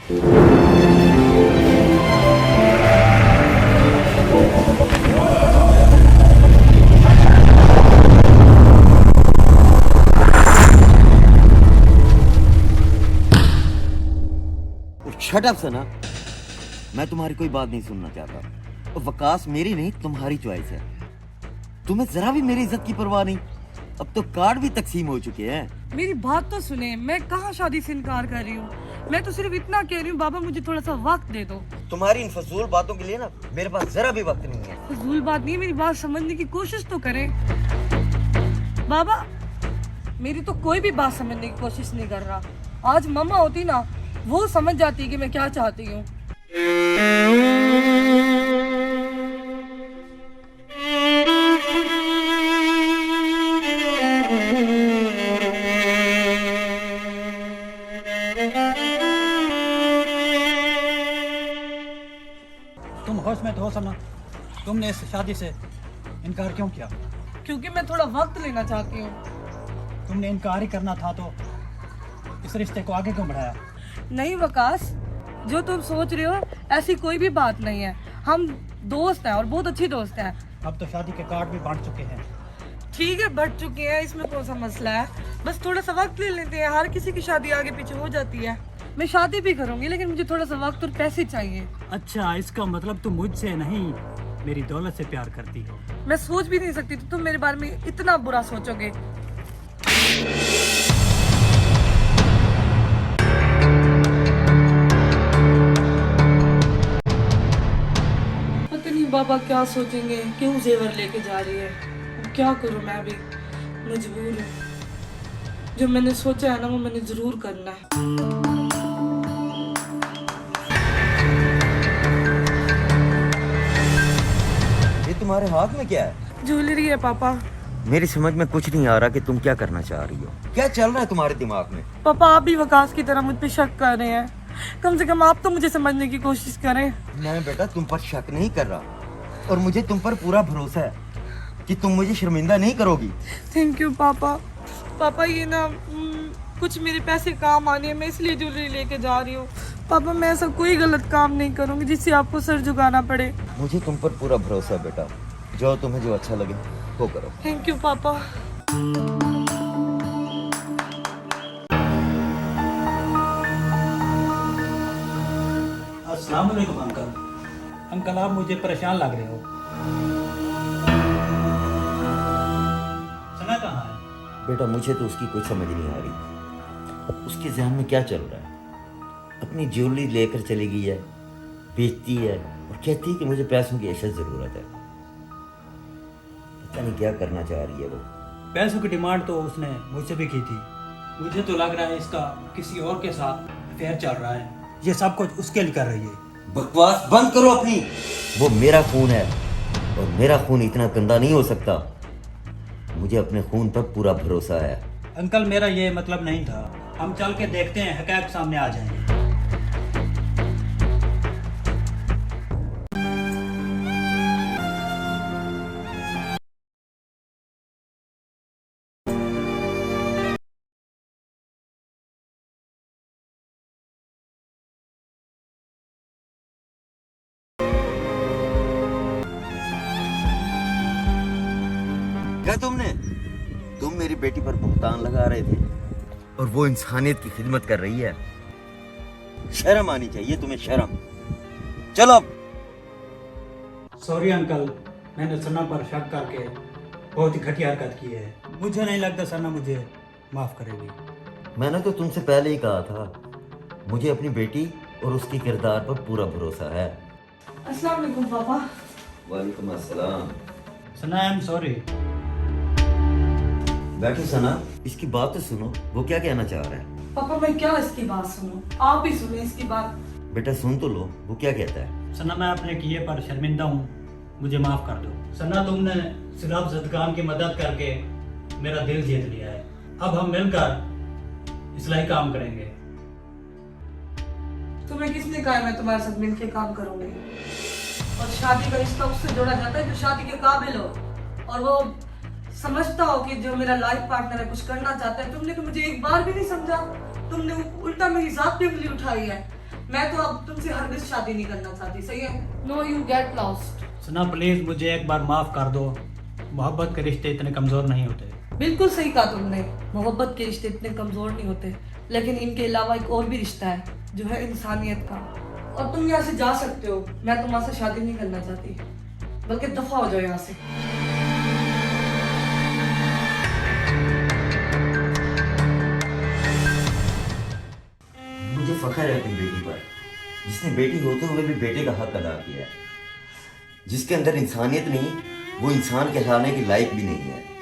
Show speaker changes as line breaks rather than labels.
Shut up सना, मैं तुम्हारी कोई बात नहीं सुनना चाहता। और वकास मेरी नहीं तुम्हारी चॉइस है। तुम्हें जरा भी मेरी इज्जत की परवाह नहीं। अब तो कार्ड भी तकसीम हो चुके हैं।
मेरी बात तो सुने, मैं कहाँ शादी से इनकार कर रही हूँ। मैं तो सिर्फ इतना कह रही हूँ बाबा मुझे थोड़ा सा वक्त दे दो।
तुम्हारी इन फजूल बातों के लिए ना मेरे पास जरा भी वक्त नहीं है।
फजूल बात नहीं है, मेरी बात समझने की कोशिश तो करें। बाबा मेरी तो कोई भी बात समझने की कोशिश नहीं कर रहा। आज मम्मा होती ना, वो समझ जाती कि मैं क्या चाहती हूँ।
तुम होश में तो हो सना, तुमने इस शादी से इनकार क्यों किया?
क्योंकि मैं थोड़ा वक्त लेना चाहती हूँ।
तुमने इनकार ही करना था तो इस रिश्ते को आगे क्यों बढ़ाया?
नहीं वकास, जो तुम सोच रहे हो ऐसी कोई भी बात नहीं है। हम दोस्त हैं और बहुत अच्छे दोस्त हैं।
अब तो शादी के कार्ड भी बांट चुके हैं।
ठीक है बढ़ चुके हैं, इसमें कौन सा मसला है। बस थोड़ा सा वक्त ले लेते हैं। हर किसी की शादी आगे पीछे हो जाती है। मैं शादी भी करूंगी लेकिन मुझे थोड़ा सा वक्त और पैसे चाहिए।
अच्छा, इसका मतलब तुम मुझसे नहीं मेरी दौलत से प्यार करती हो।
मैं सोच भी नहीं सकती तो तुम मेरे बारे में इतना बुरा सोचोगे। पता नहीं बाबा क्या सोचेंगे, क्यों जेवर लेके जा रही है। अब क्या करूं, मैं भी मजबूर हूँ। जो मैंने सोचा है ना वो मैंने जरूर करना है।
तुम्हारे हाथ में क्या है?
ज्वेलरी है पापा।
मेरी समझ में कुछ नहीं आ रहा कि तुम क्या करना चाह रही हो। क्या चल रहा है तुम्हारे दिमाग में?
पापा आप भी वकास की तरह मुझ पे शक कर रहे हैं। कम से कम आप तो मुझे समझने की कोशिश करें।
मैं बेटा तुम पर शक नहीं कर रहा और मुझे तुम पर पूरा भरोसा है कि तुम मुझे शर्मिंदा नहीं करोगी।
थैंक यू पापा। पापा ये ना कुछ मेरे पैसे काम आने हैं, मैं इसलिए ज्वेलरी लेके जा रही हूँ। पापा मैं ऐसा कोई गलत काम नहीं करूँगी जिससे आपको सर झुकाना पड़े।
मुझे तुम पर पूरा भरोसा है बेटा। जो तुम्हें जो अच्छा लगे वो करो।
थैंक यू पापा।
अस्सलाम वालेकुम अंकल। अंकल आप मुझे परेशान लग रहे हो। सना कहाँ है?
बेटा मुझे तो उसकी कुछ समझ नहीं आ रही। उसके ज़हन में क्या चल रहा है? अपनी ज्वेलरी लेकर चली गई है, बेचती है और कहती है कि मुझे पैसों की अशद ज़रूरत है। पता नहीं क्या करना चाह रही है वो।
पैसों की डिमांड तो उसने मुझसे भी की थी। मुझे तो लग रहा है इसका किसी और के साथ अफेयर चल रहा है। ये सब कुछ उसके लिए कर रही है।
बकवास बंद करो अपनी। वो मेरा खून है और मेरा खून इतना गंदा नहीं हो सकता। मुझे अपने खून पर पूरा भरोसा है।
अंकल मेरा ये मतलब नहीं था। हम चल के देखते हैं, हक़ाइक़ सामने आ जाएंगे।
क्या तुम मेरी बेटी पर भुगतान लगा रहे थे और वो इंसानियत की खिदमत कर रही है। शर्म आनी चाहिए तुम्हें, शर्म। चलो अब।
सॉरी अंकल, मैंने सना पर शक करके बहुत ही घटिया हरकत की है। मुझे नहीं लगता सना मुझे माफ़ करेगी।
मैंने तो तुमसे पहले ही कहा था, मुझे अपनी बेटी और उसके किरदार पर पूरा भरोसा है।
अस्सलाम वालेकुम पापा।
वालेकुम अस्सलाम।
सना आई एम सॉरी।
बैठो सना, इसकी बात तो सुनो। वो क्या कहना चाह रहा है?
पापा मैं क्या इसकी बात सुनूं, आप ही सुने इसकी बात।
बेटा सुन तो लो, वो क्या कहता है।
सना मैं अपने किए पर शर्मिंदा हूँ, मुझे माफ़ कर दो। सना तुमने सिर्फ ज़दकान की मदद करके मेरा दिल जीत लिया है। अब हम मिलकर इस्लाही काम करेंगे।
तुम्हें किसने कहा मैं तुम्हारे साथ मिलके काम करूंगी? और शादी का रिश्ता उससे जोड़ा जाता है जो शादी के काबिल हो और वो समझता हो कि जो मेरा लाइफ पार्टनर है कुछ करना चाहता है। तुमने तो मुझे एक बार भी नहीं समझा। तुमने उल्टा मेरी जात पे उंगली उठाई है। मैं तो अब तुमसे हरगिज शादी नहीं करना चाहती, सही है? No, you get lost.
Sana please मुझे एक बार माफ कर दो, मोहब्बत के रिश्ते इतने कमजोर नहीं होते।
बिल्कुल सही कहा तुमने, मोहब्बत के रिश्ते इतने कमजोर नहीं होते, लेकिन इनके अलावा एक और भी रिश्ता है जो है इंसानियत का। और तुम यहाँ से जा सकते हो, मैं तुम्हारे से शादी नहीं करना चाहती, बल्कि दफा हो जाओ यहाँ से।
मुझे फख्र है अपनी बेटी पर, जिसने बेटी होते हुए भी बेटे का हक अदा किया है। जिसके अंदर इंसानियत नहीं, वो इंसान कहलाने के लायक भी नहीं है।